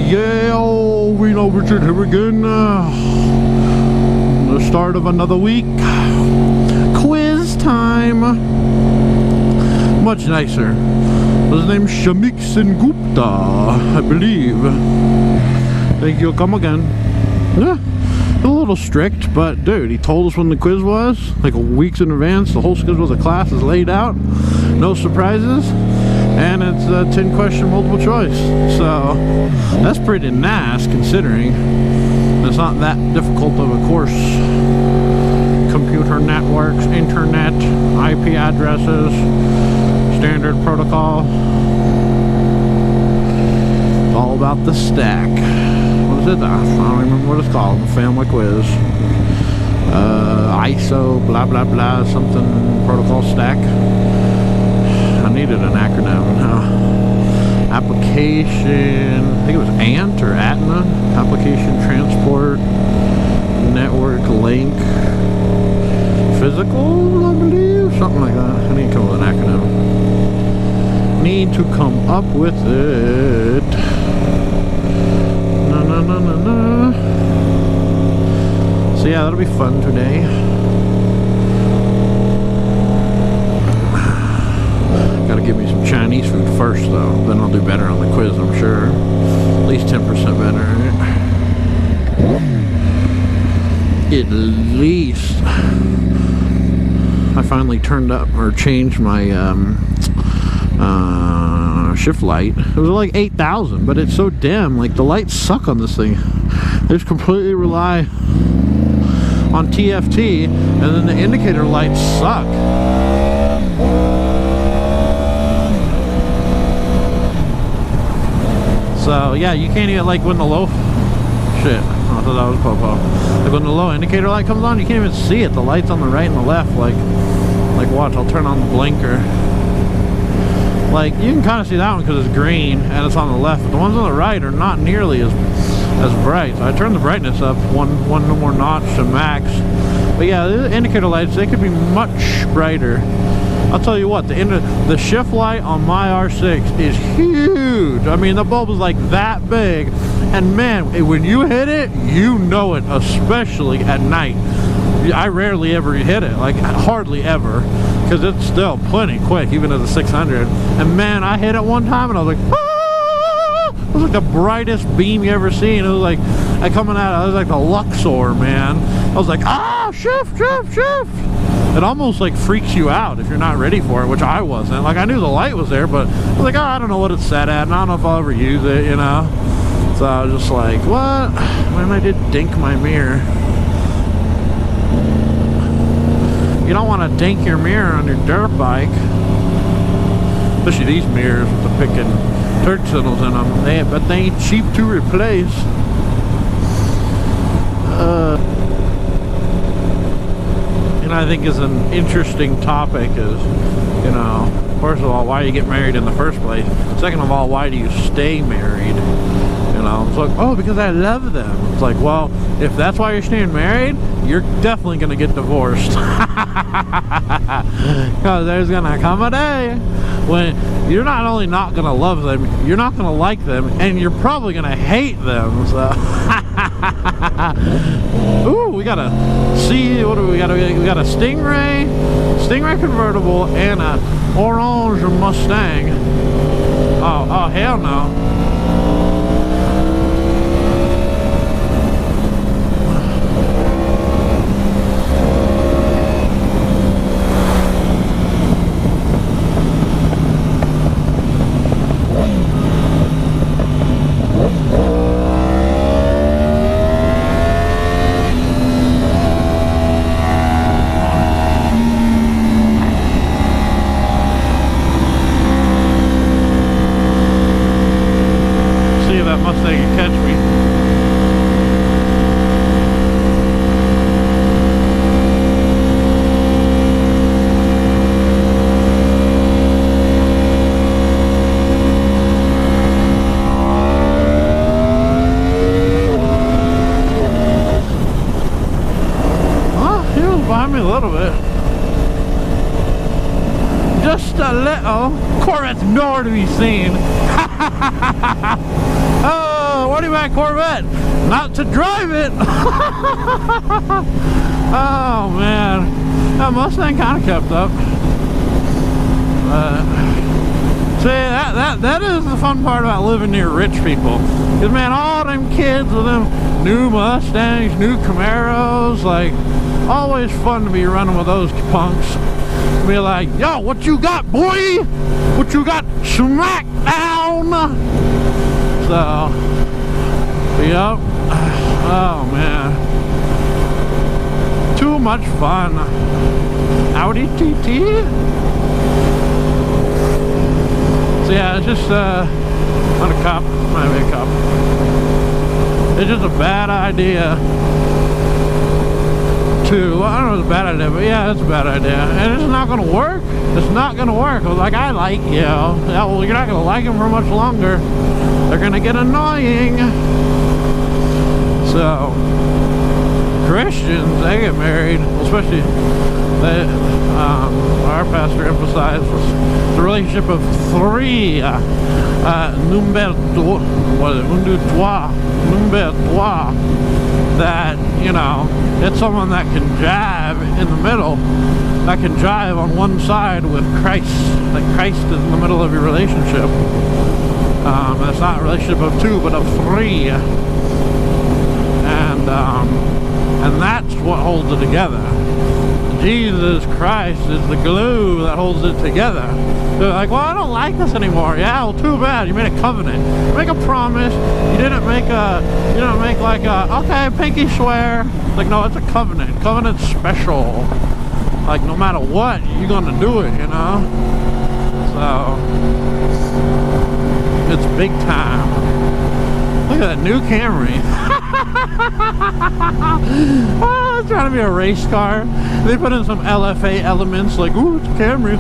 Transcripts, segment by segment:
Yeah, oh, Reno Richard here again. The start of another week. Quiz time. Much nicer. His name's Shamik Singh Gupta, I believe. Think you'll come again. Yeah, a little strict, but dude, he told us when the quiz was, like weeks in advance. The whole schedule of the class is laid out. No surprises. And it's a 10-question multiple choice. So that's pretty nice considering it's not that difficult of a course. Computer networks, internet, IP addresses, standard protocol. It's all about the stack. What is it? I don't remember what it's called. The family quiz. ISO, blah, blah, blah, something protocol stack. I needed an acronym. Application, I think it was ANT or ATNA. Application Transport Network Link Physical, I believe. Something like that. I need to come up with an acronym. Need to come up with it. No. So yeah, that'll be fun today. Gotta give me some Chinese food first though, then I'll do better on the quiz, I'm sure. At least 10% better. At least. I finally turned up or changed my shift light. It was like 8,000, but it's so dim, like the lights suck on this thing. They just completely rely on TFT, and then the indicator lights suck. So yeah, you can't even, like when the low shit, I thought that was Popo. Like when the low indicator light comes on, you can't even see it. The light's on the right and the left. Like watch, I'll turn on the blinker. Like you can kind of see that one because it's green and it's on the left, but the ones on the right are not nearly as bright. So I turned the brightness up one more notch to max. But yeah, the indicator lights, they could be much brighter. I'll tell you what, the shift light on my R6 is huge. I mean, the bulb is like that big. And man, when you hit it, you know it, especially at night. I rarely ever hit it, like hardly ever, because it's still plenty quick, even as a 600. And man, I hit it one time and I was like, ah! It was like the brightest beam you ever seen. It was like, coming out, it was like the Luxor, man. I was like, ah, shift. It almost like freaks you out if you're not ready for it, which I wasn't. Like I knew the light was there, but I was like, oh, I don't know what it's set at, and I don't know if I'll ever use it, you know? So I was just like, what? Man, I did dink my mirror. You don't want to dink your mirror on your dirt bike. Especially these mirrors with the picking turd signals in them. But they ain't cheap to replace. I think is an interesting topic is, you know, first of all, why do you get married in the first place? Second of all, why do you stay married? You know, it's like, oh, because I love them. It's like, well, if that's why you're staying married, you're definitely going to get divorced. Because there's going to come a day when you're not only not going to love them, you're not going to like them, and you're probably going to hate them. So ooh, we got a what do we got? We got a Stingray convertible and a orange Mustang. Oh hell no. Mustang can catch me. Well, he was behind me a little bit. Just a little. Of course, it's nowhere to be seen. Oh, what my Corvette, not to drive it. Oh man, that Mustang kind of kept up. See, that is the fun part about living near rich people. Cause man, all them kids with them new Mustangs, new Camaros, like, always fun to be running with those punks. Be like, yo, what you got, boy? What you got? Smack down. So, yep. Oh man, too much fun. Audi TT. So yeah, it's just not a cop, might be a cop. It's just a bad idea to, well, I don't know if it's a bad idea, but yeah, it's a bad idea. And it's not gonna work. It's not gonna work. Like, I like you. Yeah, well, you're not gonna like them for much longer. They're gonna get annoying. So, Christians, they get married, especially they, our pastor emphasized the relationship of three. Number trois. That, you know, it's someone that can jive in the middle, that can jive on one side with Christ. Like, Christ is in the middle of your relationship. It's not a relationship of two, but of three. And that's what holds it together. Jesus Christ is the glue that holds it together. They're like, well, I don't like this anymore. Yeah, well, too bad. You made a covenant. You make a promise. You didn't make like a, okay, pinky swear. Like, no, it's a covenant. Covenant's special. Like, no matter what, you're gonna do it, you know? So, it's big time. Look at that new Camry. Oh, it's trying to be a race car. They put in some LFA elements, like, ooh, it's a Camry.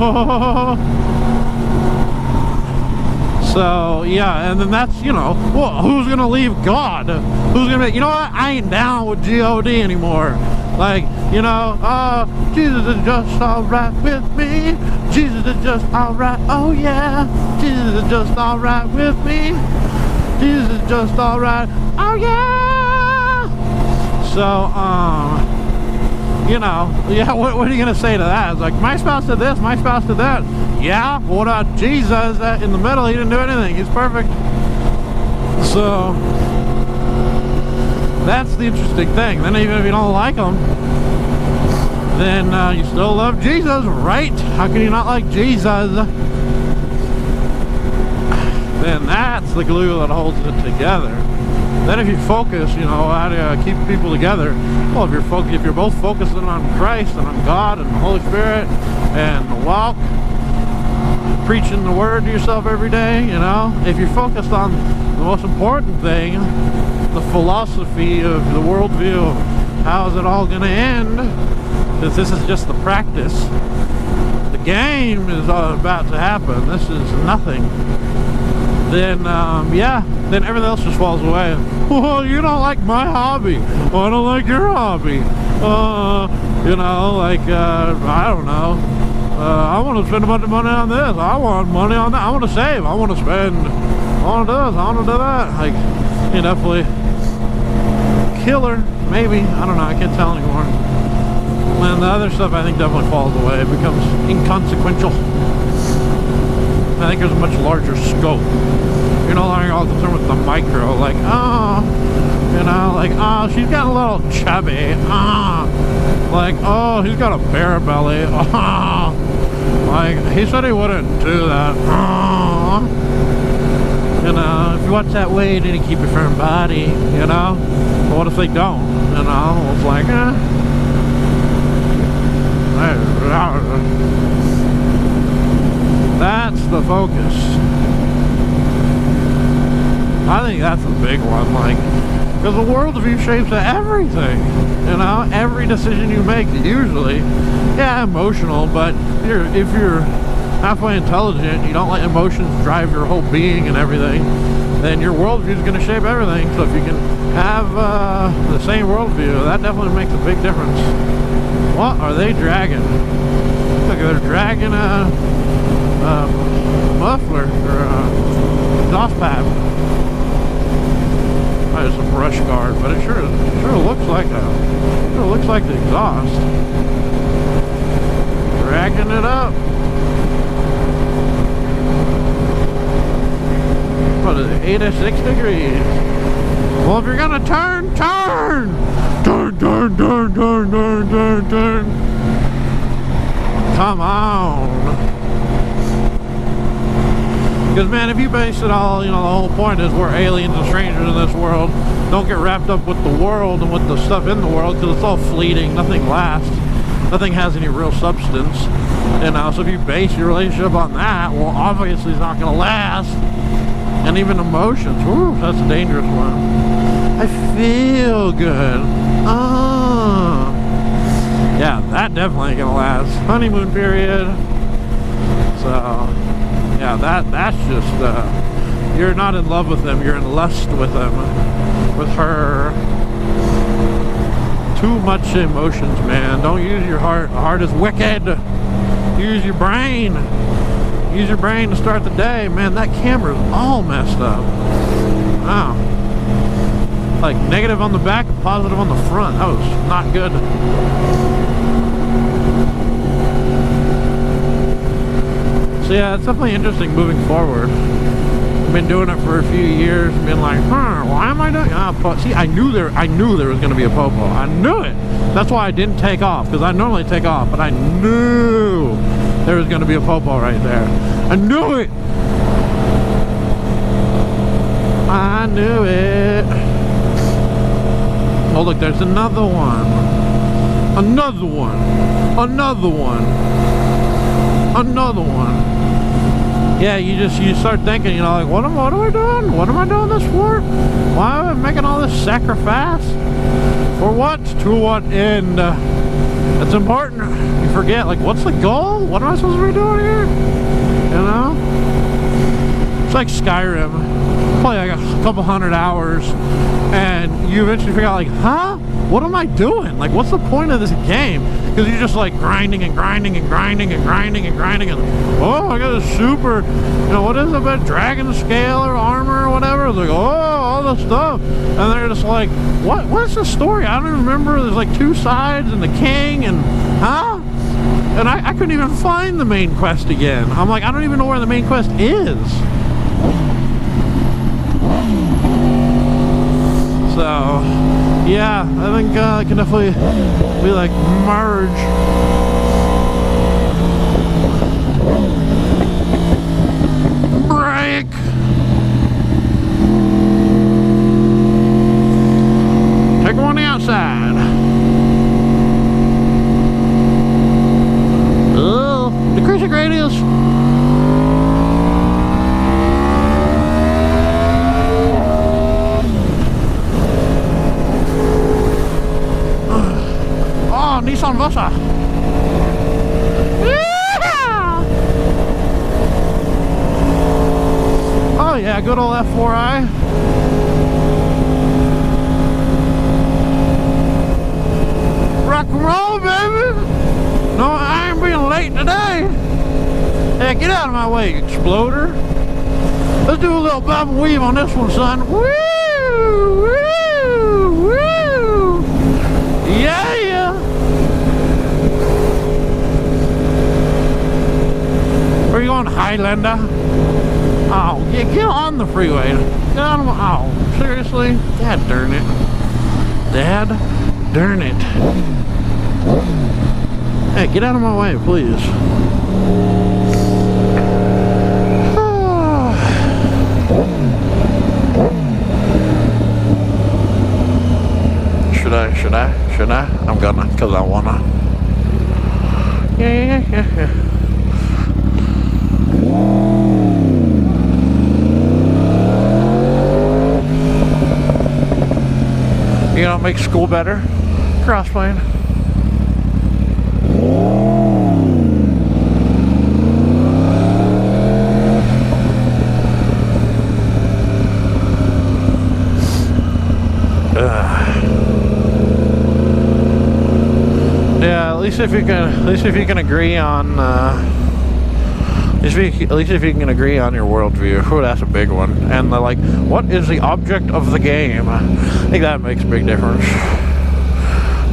So, yeah, and then that's, you know, well, who's gonna leave God? Who's gonna be, you know what? I ain't down with G-O-D anymore. Like, you know, Jesus is just alright with me. Jesus is just alright, oh yeah. Jesus is just alright with me. Jesus is just alright, oh yeah. So, you know, yeah, what are you gonna say to that? It's like, my spouse did this, my spouse did that. Yeah, what about Jesus in the middle? He didn't do anything. He's perfect. So, that's the interesting thing. Then even if you don't like him, then you still love Jesus, right? How can you not like Jesus? Then that's the glue that holds it together. Then if you focus, you know, how to keep people together. Well, if you're both focusing on Christ and on God and the Holy Spirit and the walk, preaching the word to yourself every day, you know, if you're focused on the most important thing, the philosophy of the worldview of how is it all going to end, because this is just the practice. The game is about to happen. This is nothing. Then, yeah, then everything else just falls away. Well, you don't like my hobby. Well, I don't like your hobby. You know, like, I don't know. I want to spend a bunch of money on this. I want money on that. I want to save. I want to spend. I want to do this. I want to do that. Like, you definitely killer, maybe. I don't know. I can't tell anymore. And the other stuff, I think, definitely falls away. It becomes inconsequential. I think there's a much larger scope. You're no longer all concerned with the micro, like, oh, you know, like, oh, she's got a little chubby, like, oh, he's got a bear belly, oh, like, he said he wouldn't do that, oh, you know, if you watch that weight, then you keep your firm body, you know, but what if they don't, you know, it's like, that's the focus. I think that's a big one, like, because the worldview shapes everything, you know, every decision you make, usually, yeah, emotional, but if you're halfway intelligent, you don't let emotions drive your whole being and everything, then your worldview is going to shape everything. So if you can have the same worldview, that definitely makes a big difference. What are they dragging? Look, they're dragging a muffler or a exhaust pipe. it's a brush guard, but it sure looks like the exhaust. Dragging it up. What is it, 86 degrees? Well, if you're gonna turn, turn! Turn, turn, turn, turn, turn, turn, turn. Come on. Because, man, if you base it all, you know, the whole point is we're aliens and strangers in this world. Don't get wrapped up with the world and with the stuff in the world, because it's all fleeting. Nothing lasts. Nothing has any real substance. You know, so if you base your relationship on that, well, obviously it's not going to last. And even emotions. Whew, that's a dangerous one. I feel good. Oh. Yeah, that definitely ain't going to last. Honeymoon period. So... yeah, that's just, you're not in love with them, you're in lust with them, with her. Too much emotions, man. Don't use your heart. The heart is wicked. Use your brain. Use your brain to start the day. Man, that camera's all messed up. Wow. Like negative on the back, positive on the front. That was not good. So yeah, it's definitely interesting moving forward. I've been doing it for a few years and been like, why am I doing it? See, I knew there was going to be a popo. I knew it. That's why I didn't take off, because I normally take off, but I knew there was going to be a popo right there. I knew it. I knew it. Oh, look, there's another one. Another one. Another one. Another one. Yeah, you start thinking, you know, like, what am I doing? What am I doing this for? Why am I making all this sacrifice? For what? To what end? It's important. You forget, like, what's the goal? What am I supposed to be doing here? You know? It's like Skyrim. Play like a couple hundred hours, and you eventually figure out, like, huh? What am I doing? Like, what's the point of this game? Because you're just like grinding and grinding and grinding and grinding and grinding and, oh, I got a super, you know, what is it about dragon scale or armor or whatever? It's like, oh, all this stuff. And they're just like, what's the story? I don't even remember. There's like two sides and the king and, huh? And I couldn't even find the main quest again. I'm like, I don't even know where the main quest is. So, yeah, I think I can definitely be like, merge. Break! Take them on the outside. Oh, decreasing radius. Nissan Versa. Yeah! Oh yeah, good old F4i. Rock and roll, baby. No, I ain't being late today. Hey, get out of my way, exploder. Let's do a little bob and weave on this one, son. Woo! Woo! Woo! Yeah, yeah. Where are you going, Highlander? Oh, yeah, get on the freeway. Get on the, oh, seriously? Dad darn it. Dad darn it. Hey, get out of my way, please. Should I? I'm gonna, because I wanna. Yeah. You know, make school better. Crossplane. Yeah, at least if you can agree on At least if you can agree on your worldview. Whew, that's a big one. And they're like, what is the object of the game? I think that makes a big difference.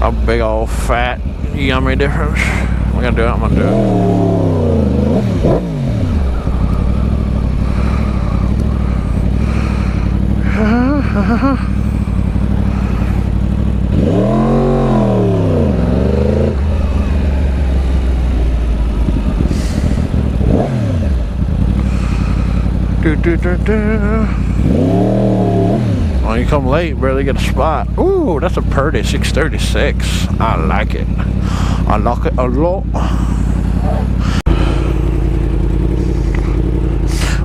A big old fat, yummy difference. I'm gonna do it, I'm gonna do it. When you come late, barely get a spot. Ooh, that's a pretty 636. I like it. I like it a lot.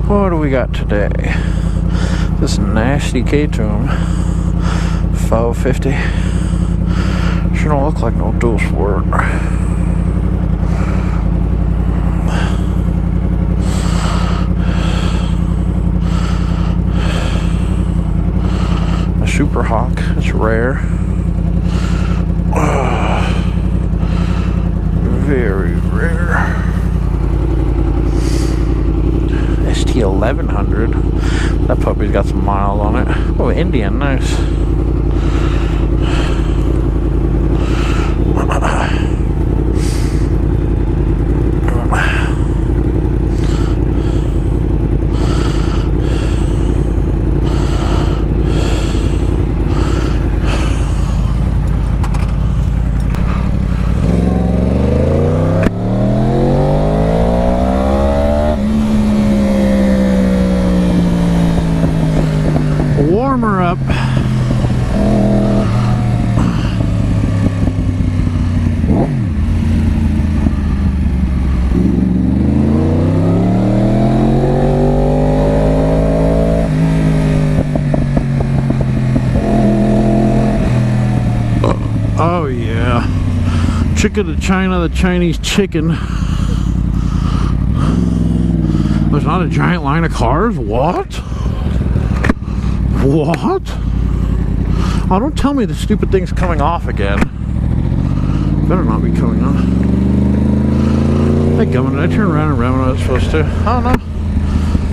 What do we got today? This nasty K-Tune 450. Sure don't look like no dual sport. Super Hawk, it's rare. Very rare. ST1100. That puppy's got some miles on it. Oh, Indian, nice. Warmer up. Oh yeah. Chicken to China, the Chinese chicken. There's not a giant line of cars? What? What? Oh, don't tell me the stupid thing's coming off again. Better not be coming on. Hey, Governor, did I turn around and ram when I was supposed to? Oh, no.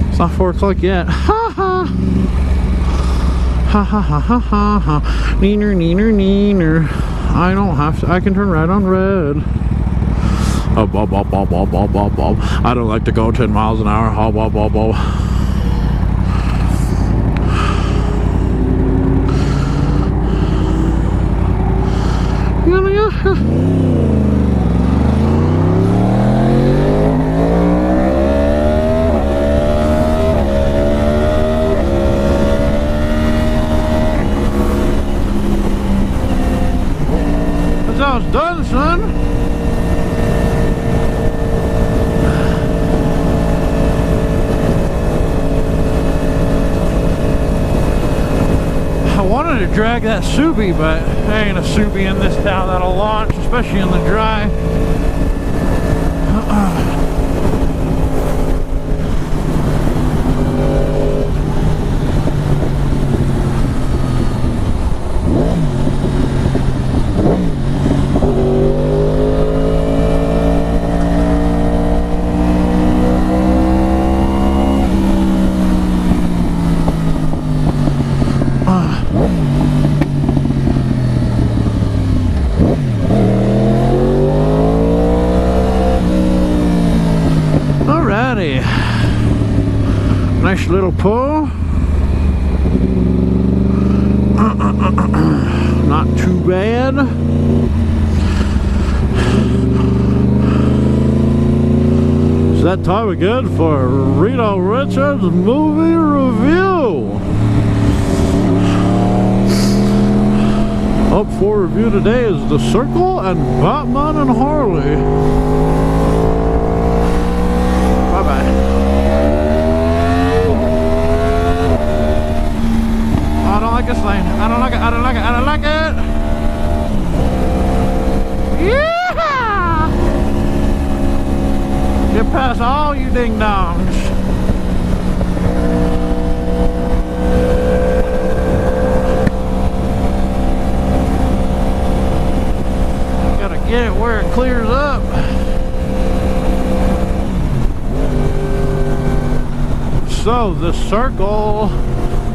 It's not 4 o'clock yet. Ha ha! Ha ha ha ha ha ha. Neener, neener, neener. I don't have to. I can turn right on red. Oh, bob, bob, bob, bob, bob, bob, bob. I don't like to go 10 miles an hour. Oh, bob, bob, bob. That's how it's done, son. I wanted to drag that Subi, but there ain't a Subi in this town that'll launch, especially in the dry. Nice little pull. Not too bad. It's that time again for Reno Richards movie review. Up for review today is The Circle and Batman and Harley. Bye bye. I don't like this lane. I don't like it. I don't like it. I don't like it. Yeah! Get past all you ding dongs. Gotta get it where it clears up. So, The Circle,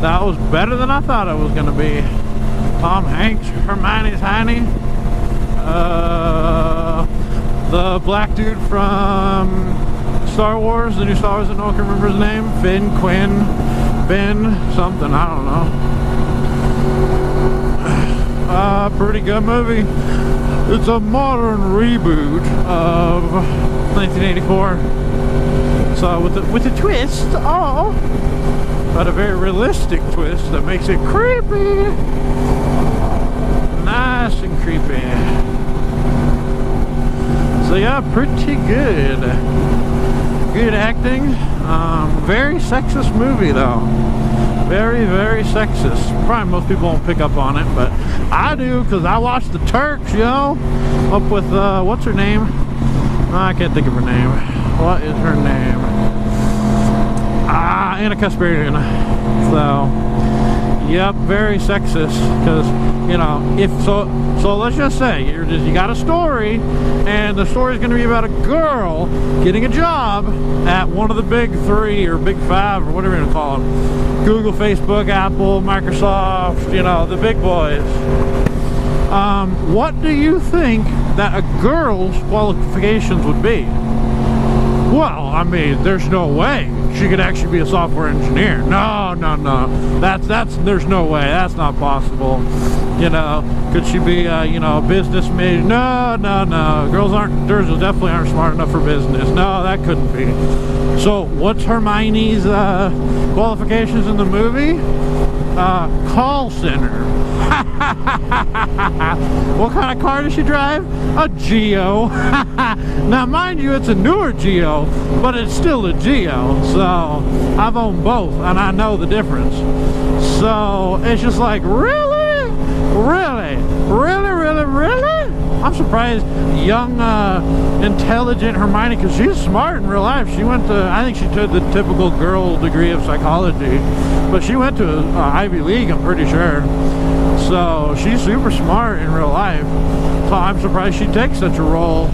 that was better than I thought it was going to be. Tom Hanks, Hermione's Honey, the black dude from Star Wars, the new Star Wars, no one can remember his name, Ben, something, I don't know. Pretty good movie. It's a modern reboot of 1984. So with a twist, but a very realistic twist that makes it creepy. Nice and creepy. So yeah, pretty good. Good acting. Very sexist movie though. Very, very sexist. Probably most people won't pick up on it, but I do, because I watched The Turks, yo. Up with, what's her name? I can't think of her name. What is her name? Anna Kasparian. So, yep, very sexist, because, you know, so let's just say, you got a story, and the story is going to be about a girl getting a job at one of the big three, or big five, or whatever you want to call them. Google, Facebook, Apple, Microsoft, you know, the big boys. What do you think that a girl's qualifications would be? Well, I mean, there's no way she could actually be a software engineer. No. There's no way. That's not possible. You know, could she be, you know, a business major? No. Girls definitely aren't smart enough for business. No, that couldn't be. So, what's Hermione's qualifications in the movie? Call center. What kind of car does she drive? A Geo. Now, mind you, it's a newer Geo, but it's still a Geo. So, I've owned both, and I know the difference. So, it's just like, really? I'm surprised young, intelligent Hermione, because she's smart in real life. She went to, I think she took the typical girl degree of psychology, but she went to Ivy League, I'm pretty sure. So she's super smart in real life. So I'm surprised she takes such a role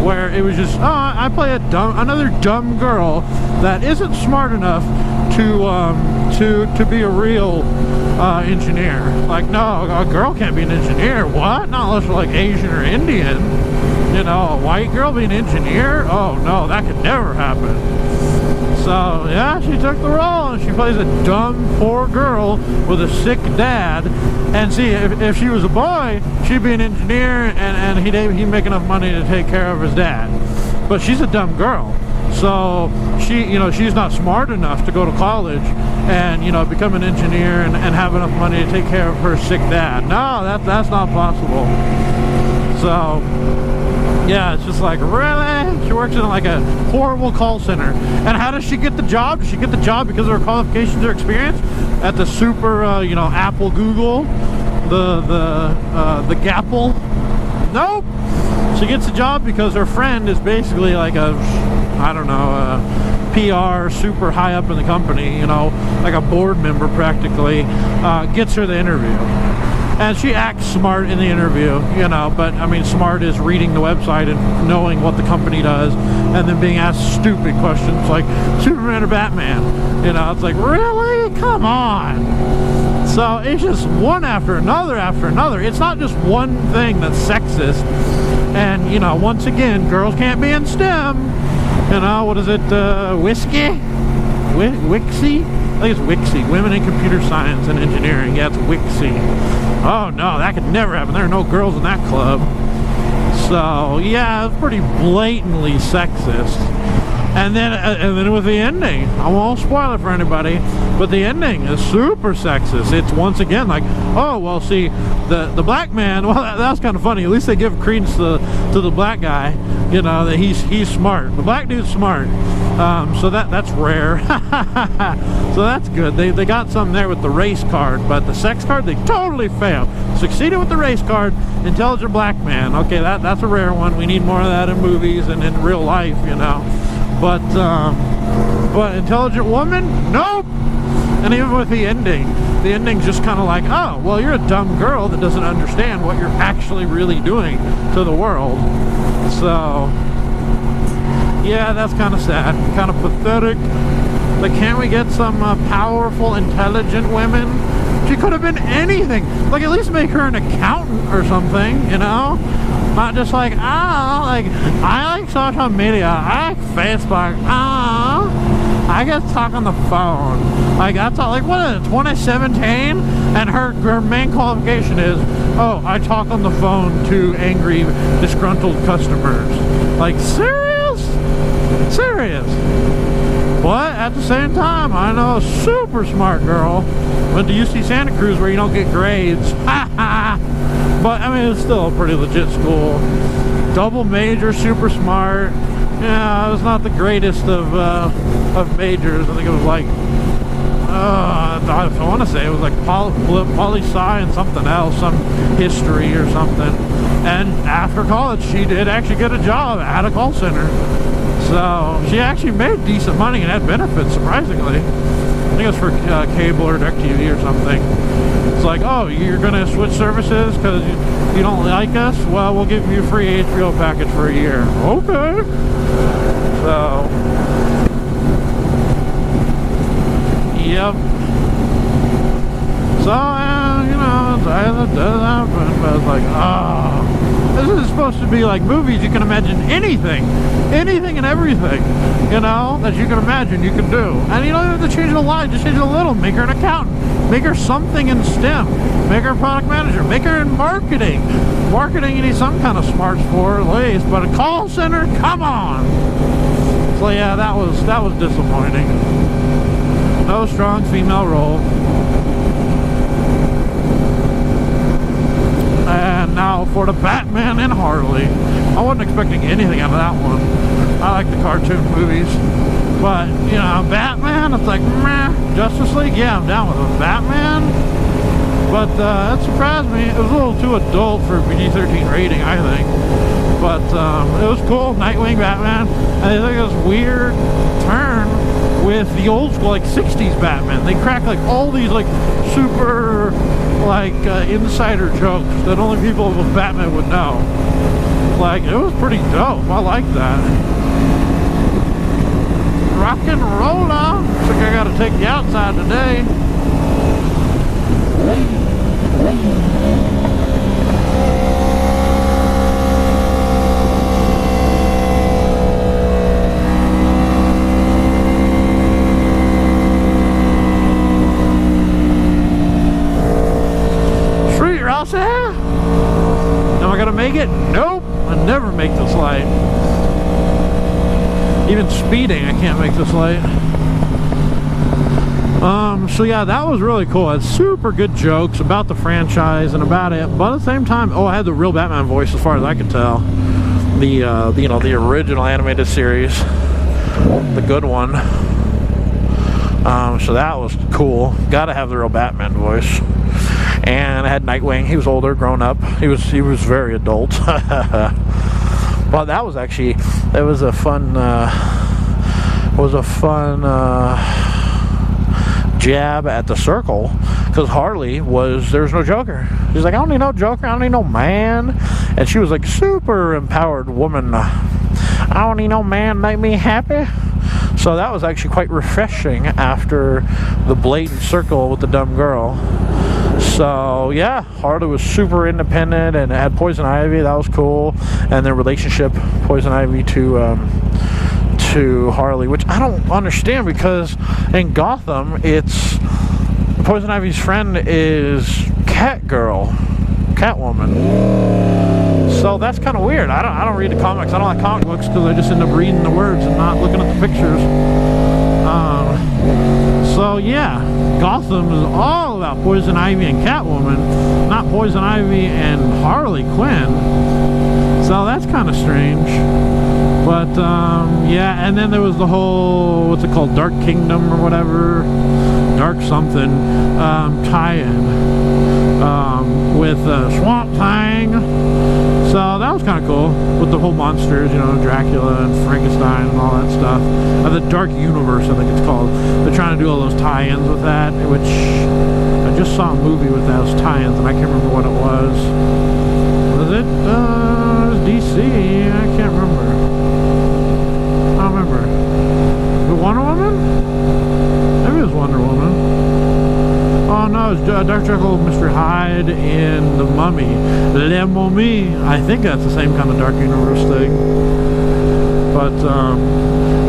where it was just, I play another dumb girl that isn't smart enough to be a real engineer. Like, no, a girl can't be an engineer. What? Not unless we're like Asian or Indian. You know, a white girl be an engineer? Oh no, that could never happen. So yeah, she took the role, and she plays a dumb, poor girl with a sick dad. And see, if she was a boy, she'd be an engineer, and he'd make enough money to take care of his dad. But she's a dumb girl. So she's not smart enough to go to college and, you know, become an engineer and have enough money to take care of her sick dad. No, that's not possible. So yeah, it's just like, really? She works in like a horrible call center. And how does she get the job? Does she get the job because of her qualifications or experience at the super, you know, Apple, Google, the Gapple? Nope. She gets the job because her friend is basically like a, I don't know, PR super high up in the company, you know, like a board member practically, gets her the interview. And she acts smart in the interview, you know, but I mean, smart is reading the website and knowing what the company does, and then being asked stupid questions like Superman or Batman. You know, it's like, really? Come on. So it's just one after another after another. It's not just one thing that's sexist. And, you know, once again, girls can't be in STEM. You know, what is it, whiskey? Wixie? I think it's Wixie, Women in Computer Science and Engineering. Yeah, it's Wixie. Oh no, that could never happen. There are no girls in that club. So yeah, it's pretty blatantly sexist. And then with the ending, I won't spoil it for anybody, but the ending is super sexist. It's once again like, oh well, see, the black man. Well, that's kind of funny. At least they give credence to the black guy. You know, that he's smart. The black dude's smart. So that's rare. So that's good. They got something there with the race card, but the sex card they totally failed. Succeeded with the race card. Intelligent black man. Okay, that's a rare one. We need more of that in movies and in real life. You know. But intelligent woman? Nope. And even with the ending's just kind of like, oh, well, you're a dumb girl that doesn't understand what you're actually really doing to the world. So, yeah, that's kind of sad, kind of pathetic. Like, can't we get some powerful, intelligent women? She could have been anything. Like, at least make her an accountant or something, you know? Not just like, like, I like social media, I like Facebook, I get to talk on the phone. Like, that's all, like, what is it, 2017? And her main qualification is, oh, I talk on the phone to angry, disgruntled customers. Like, serious? Serious? But at the same time, I know a super smart girl went to UC Santa Cruz where you don't get grades. But I mean, it's still a pretty legit school. Double major, super smart. Yeah, it was not the greatest of majors. I think it was like, I want to say it was like poli-sci and something else, some history or something. And after college, she did actually get a job at a call center. So she actually made decent money and had benefits, surprisingly. I think it was for cable or DirecTV or something. It's like, oh, you're gonna switch services because you don't like us? Well, we'll give you a free HBO package for a year. Okay. So, yep. So, you know, that does happen, but it's like, this is supposed to be like movies. You can imagine anything and everything, you know, that you can imagine you can do. And you don't even have to change it a lot, just change it a little. Make her an accountant, make her something in STEM, make her a product manager, make her in marketing. Marketing you need some kind of smarts for at least, but a call center, come on. So yeah, that was disappointing. No strong female role. And now for the Batman and Harley. I wasn't expecting anything out of that one. I like the cartoon movies. But, you know, Batman, it's like, meh. Justice League, yeah, I'm down with it. Batman? But that surprised me. It was a little too adult for a PG-13 rating, I think. But it was cool. Nightwing, Batman. And I think it was a weird turn with the old school, like 60s Batman. They crack like all these like super like insider jokes that only people with Batman would know. Like, it was pretty dope. I like that. Rock and roller. Looks like I gotta take you outside today. Am I gonna make it? Nope. I never make this light. Even speeding, I can't make this light. So yeah, that was really cool. It's super good jokes about the franchise and about it, but at the same time, oh, I had the real Batman voice as far as I could tell. The you know, the original animated series, the good one. So that was cool. Gotta have the real Batman voice. And I had Nightwing. He was older, grown up. He was very adult. But that was actually, it was a fun jab at the Circle, because Harley there's no Joker. She's like, I don't need no Joker, I don't need no man. And she was like, super empowered woman. I don't need no man to make me happy. So that was actually quite refreshing after the blatant Circle with the dumb girl. So yeah, Harley was super independent and had Poison Ivy. That was cool. And their relationship, Poison Ivy to Harley, which I don't understand, because in Gotham, it's Poison Ivy's friend is Catwoman. So that's kind of weird. I don't read the comics. I don't like comic books because I just end up reading the words and not looking at the pictures. So yeah, Gotham is all about Poison Ivy and Catwoman, not Poison Ivy and Harley Quinn. So that's kind of strange. But yeah, and then there was the whole, what's it called, Dark Kingdom or whatever, Dark something, tie-in with Swamp Thing. So that was kind of cool, with the whole monsters, you know, Dracula and Frankenstein and all that stuff. The Dark Universe, I think it's called. They're trying to do all those tie-ins with that, which I just saw a movie with those tie-ins, and I can't remember what it was. Was it? It was DC. I can't remember. I don't remember. It Wonder Woman? Maybe it was Wonder Woman. Oh no, it's Dr. Jekyll and Mr. Hyde in The Mummy. Le Mummy. I think that's the same kind of Dark Universe thing. But,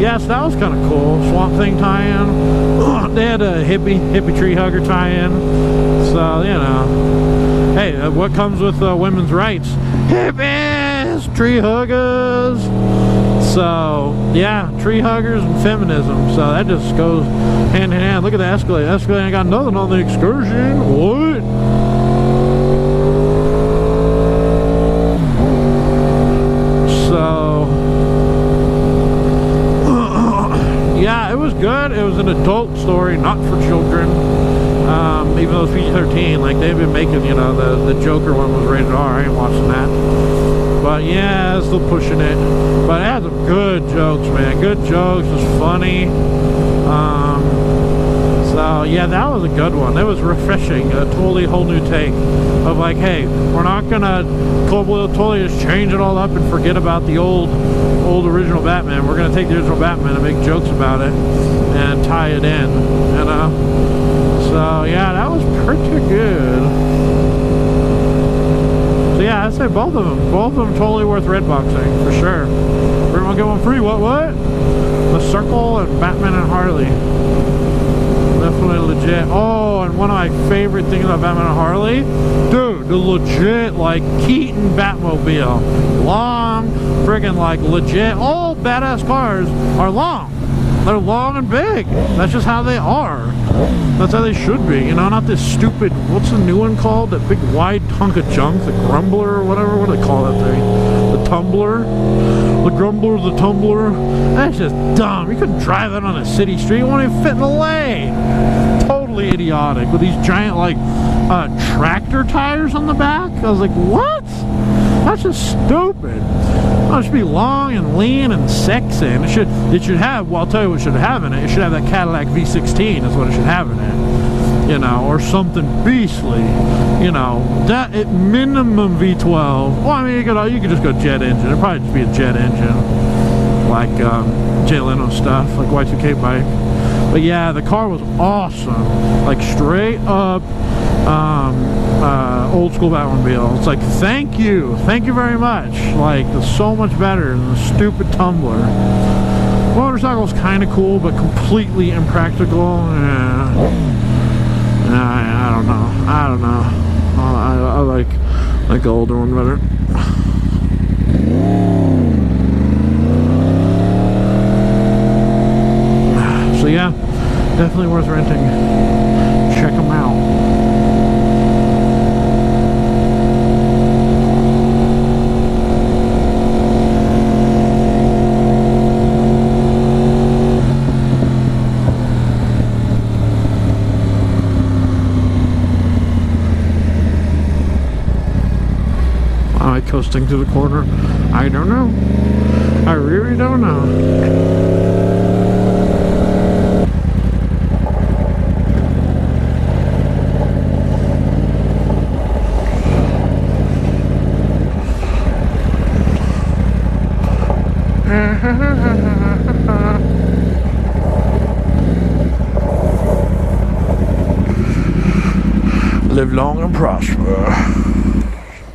yeah, so that was kind of cool. Swamp Thing tie-in. They had a hippie tree hugger tie-in. So, you know. Hey, what comes with women's rights? Hippies! Tree huggers! So, yeah, tree huggers and feminism. So that just goes hand in hand. Look at the Escalade. Escalade ain't got nothing on the excursion. What? So, yeah, it was good. It was an adult story, not for children. Even though it's PG-13, like they've been making, you know, the Joker one was rated R. I ain't watching that. But yeah, still pushing it. But it had some good jokes, man. Good jokes. It was funny. So yeah, that was a good one. It was refreshing. A totally whole new take of like, hey, we're not gonna totally just change it all up and forget about the old original Batman. We're gonna take the original Batman and make jokes about it and tie it in, you know. So yeah, that was pretty good. So yeah, I'd say both of them totally worth redboxing for sure. We're gonna get one free. What? The Circle and Batman and Harley. Definitely legit. Oh, and one of my favorite things about Batman and Harley, dude, the legit like Keaton Batmobile, long, friggin' like legit. All badass cars are long. They're long and big. That's just how they are. That's how they should be, you know, not this stupid, what's the new one called? That big wide hunk of junk, the Grumbler or whatever, what do they call that thing? The Tumbler? The Grumbler, the Tumbler? That's just dumb. You couldn't drive that on a city street, it won't even fit in the lane. Totally idiotic, with these giant, like, tractor tires on the back. I was like, what? That's just stupid. Oh, it should be long and lean and sexy, and it should have, well, I'll tell you what it should have in it. It should have that Cadillac V16 is what it should have in it, you know, or something beastly, you know, that at minimum V12. Well, I mean, you could just go jet engine. It'd probably just be a jet engine, like Jay Leno stuff, like Y2K bike. But yeah, the car was awesome, like straight up old school Batmobile. It's like, thank you very much. Like, it's so much better than the stupid Tumbler. Motorcycle's kind of cool, but completely impractical. Yeah. I don't know. I like the older one better. So yeah, definitely worth renting. Check them out. Coasting to the corner. I don't know. I really don't know. Live long and prosper.